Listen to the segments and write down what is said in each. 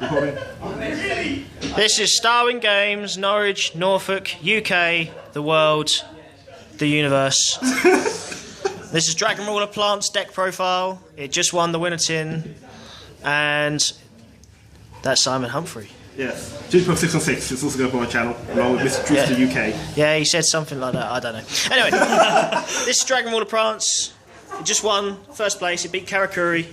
Recording. This is Starwing Games, Norwich, Norfolk, UK, the world, the universe. This is Dragon Ruler Plants deck profile. It just won the winner tin, and that's Simon Humphrey. Yes. Jupiter 6 on 6. It's also going to be on my channel, along with Mr. Truth to the UK. Yeah, he said something like that. I don't know. Anyway, this is Dragon Ruler Plants. It just won first place. It beat Karakuri.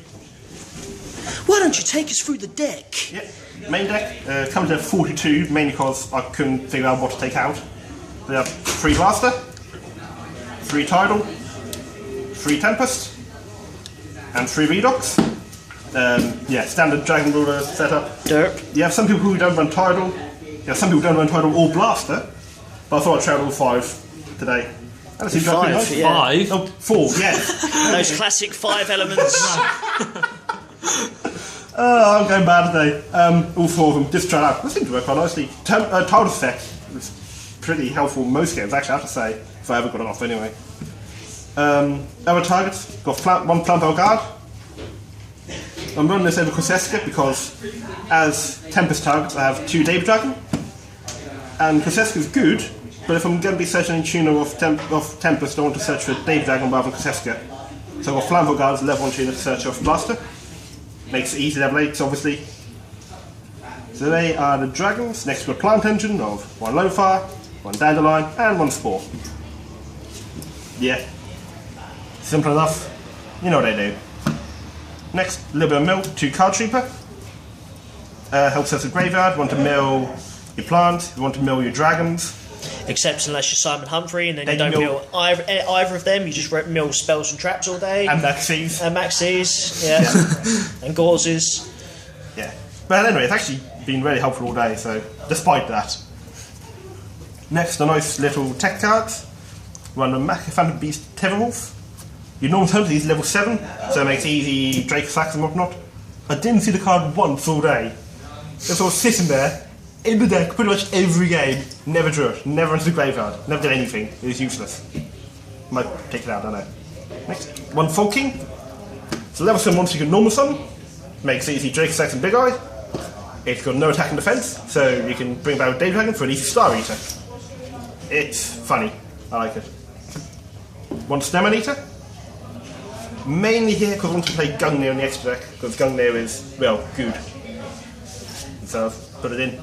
Why don't you take us through the deck? Yep. Main deck comes at 42, mainly because I couldn't figure out what to take out. We have 3 Blaster, 3 Tidal, 3 Tempest, and 3 Redox. Yeah, standard Dragon Ruler setup. Derp. You have some people who don't run Tidal, you have some people who don't run Tidal or Blaster, but I thought I'd try all 5 today. And it seems like pretty nice. Yeah. 5? Oh, 4, yeah. Those classic 5 elements. Oh, I'm going bad today. All 4 of them, just try out. They seem to work quite nicely. Tidal effect was pretty helpful in most games, actually, I have to say, if I ever got it off anyway. Other targets, got 1 Flambeau Guard. I'm running this over Koseska because, as Tempest targets, I have 2 Dave Dragon. And Koseska's good, but if I'm going to be searching in tuner of Tempest, I want to search for Dave Dragon rather than Koseska. So I've got Flambeau Guard as level 1 tuner to search off Blaster. Makes it easy level 8s, obviously. So they are the dragons. Next we've got Plant Engine of 1 Loafire, 1 Dandelion, and 1 Spore. Yeah. Simple enough. You know what they do. Next, a little bit of mill, 2 Card Trooper. Helps us with graveyard. You want to mill your plant, you want to mill your dragons. Except unless you're Simon Humphrey, and then you don't mill either of them, you just mill spells and traps all day. And Maxis. And Maxis, yeah. And Gauzes. Yeah. But anyway, it's actually been really helpful all day, so despite that. Next, a nice little tech cards. Run the Phantom Beast Terrorwolf. Your normal terms, he's level 7, so it makes easy Drake Sacks and whatnot. I didn't see the card once all day. It was sort of sitting there, in the deck, pretty much every game. Never drew it, never into the graveyard, never did anything. It was useless. Might take it out, I don't know. Next, 1 Fog King. It's a level 7 monster you can normal summon. Makes it easy Drake Sacks and Big Eye. It's got no attack and defense, so you can bring back Dave Dragon for an easy Star Eater. It's funny, I like it. 1 Stem Eater. Mainly here because I want to play Gungnir in the extra deck, because Gungnir is, well, good. So I've put it in.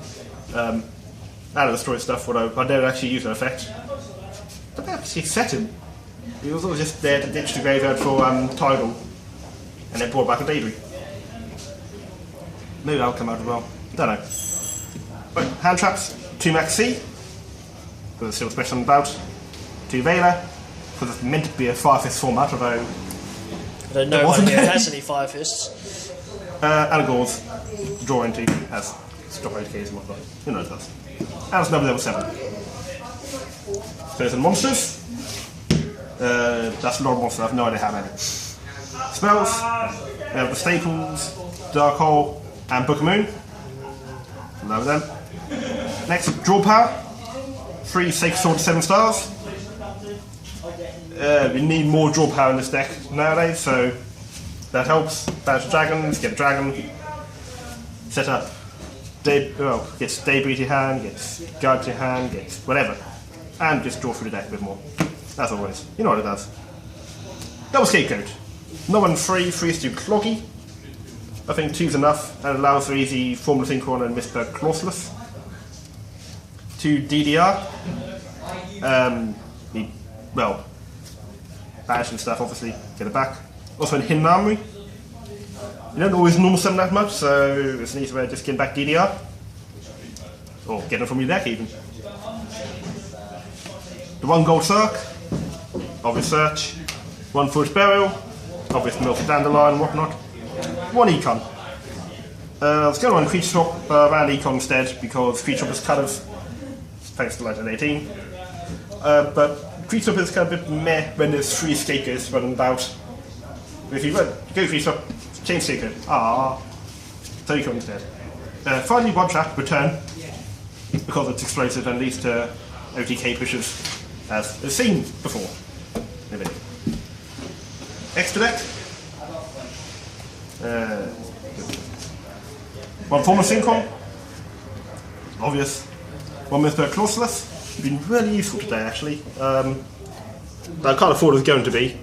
Out of the story stuff, although I don't actually use that effect. I don't actually set him. He was always just there to ditch the graveyard for Tidal, and then brought back a Daedry. Maybe that'll come out as well. Don't know. Right, hand traps, 2 Maxi, because it's still special about. 2 Veiler, because it's meant to be a 5-fist format, although I don't know if has any 5 fists. And a Gauze, draw into, has stop out keys and whatnot. Who knows that? And it's another level 7. So there's some monsters. That's a lot of monsters, I have no idea how many. Spells, we have the Staples, Dark Hole, and Book of Moon. Love them. Next, Draw Power. 3 Sacred Sword 7 stars. We need more draw power in this deck nowadays, so that helps. Banish dragons, get a dragon, set up, gets Daybreed to your hand, gets Guard to your hand, gets whatever, and just draw through the deck a bit more. As always, you know what it does. Double Scapegoat. No one 3 is too cloggy. I think 2's enough, and allows for easy Formula Synchron and Mr. Clauseless. 2 DDR. Well, Banish and stuff, obviously, get it back. Also in Hidden Armory. You don't always normal summon that much, so it's an easy way to just get back DDR. Or get them from your deck even. The 1 Gold Circ, obvious search. 1 Foolish Burial, obvious mill for Dandelion and whatnot. 1 Econ. I was going to run Creature Swap around Econ instead, because Creature Swap is kind of, thanks to Light 18. But Creature Swap is kind of a bit meh when there's 3 Scapegoats running about. If you go Creature Swap, change Scapegoat. So Econ instead. Finally, 1 Trap, Return, because it's explosive and leads to OTK pushes, as we've seen before in the video. Extra deck. One form of Syncom. Obvious. 1 Mr. Clauseless. Been really useful today, actually. I can't afford it's going to be.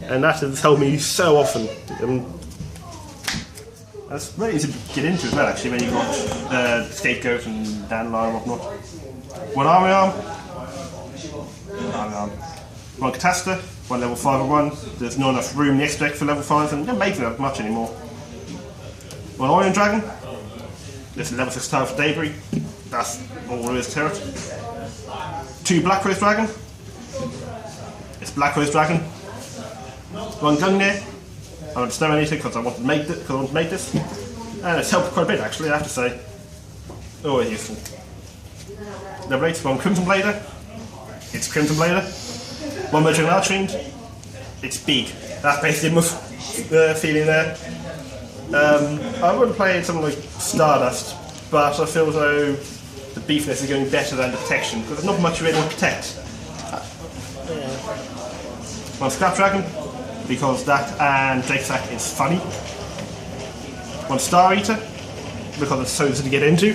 And that has helped me so often. That's really easy to get into as well, actually, when you've got Scapegoat and Dandelion and whatnot. 1 Army Arm. 1 Catasta. 1 level 5 and 1. There's not enough room in the extra deck for level 5, and they're not making that much anymore. 1 Orion Dragon. This is level 6 tile for Debris. That's all there is to it. 2 Black Rose Dragon. It's Black Rose Dragon. 1 Gungnir. I went to Exterminator because I wanted to make this. And it's helped quite a bit, actually, I have to say. Always useful. Level 8, 1 Crimson Blader. It's Crimson Blader. 1 Merchant Archfiend. It's big. That's basically my feeling there. I would play something like Stardust, but I feel as though the beefness is going better than the protection, because there's not much really to protect. 1 Scrap Dragon, because that and Drake Sack is funny. 1 Star Eater, because it's so easy to get into.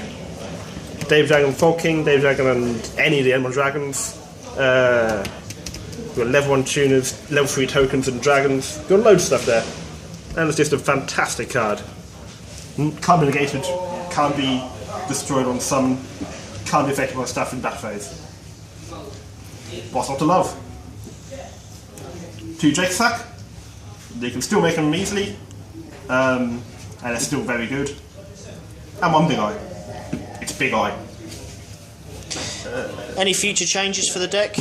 Dave Dragon and Fog King, Dave Dragon and any of the Emerald Dragons. We've got level 1 tuners, level 3 tokens and dragons. Got loads of stuff there. And it's just a fantastic card. Can't be negated, can't be destroyed on summon, can't be affected by stuff in battle phase. What's not to love? 2 Drake Sack. You can still make them easily, and they're still very good. And 1 Big Eye. It's Big Eye. Any future changes for the deck?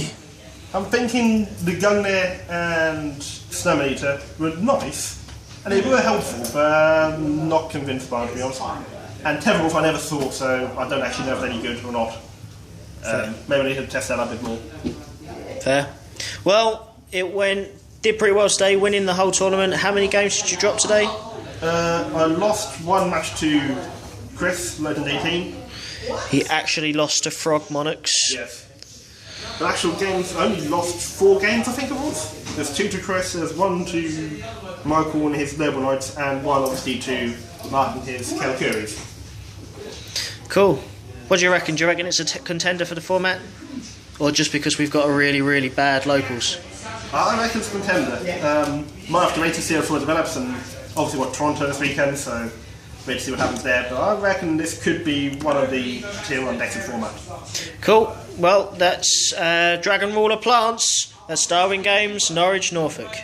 I'm thinking the Gungnir and Exterminator were nice, and they were helpful, but I'm not convinced by them, to be honest. And Teverolf I never saw, so I don't actually know if they're any good or not. Maybe I need to test that out a bit more. Fair. Well, it did pretty well today, winning the whole tournament. How many games did you drop today? I lost 1 match to Chris, Legend 18. He actually lost to Frog Monarchs. Yes. The actual games, I only lost 4 games, I think it was. There's 2 to Chris, there's 1 to Michael and his Noble Knights, and 1 obviously to Mark and his Kalkuris. Cool. What do you reckon? Do you reckon it's a contender for the format? Or just because we've got a really, really bad locals? I reckon it's a contender. Might have to wait to see how it develops, and obviously what Toronto this weekend, so wait to see what happens there. But I reckon this could be one of the tier 1 decks in format. Cool. Well, that's Dragon Ruler Plants at Starwing Games, Norwich, Norfolk.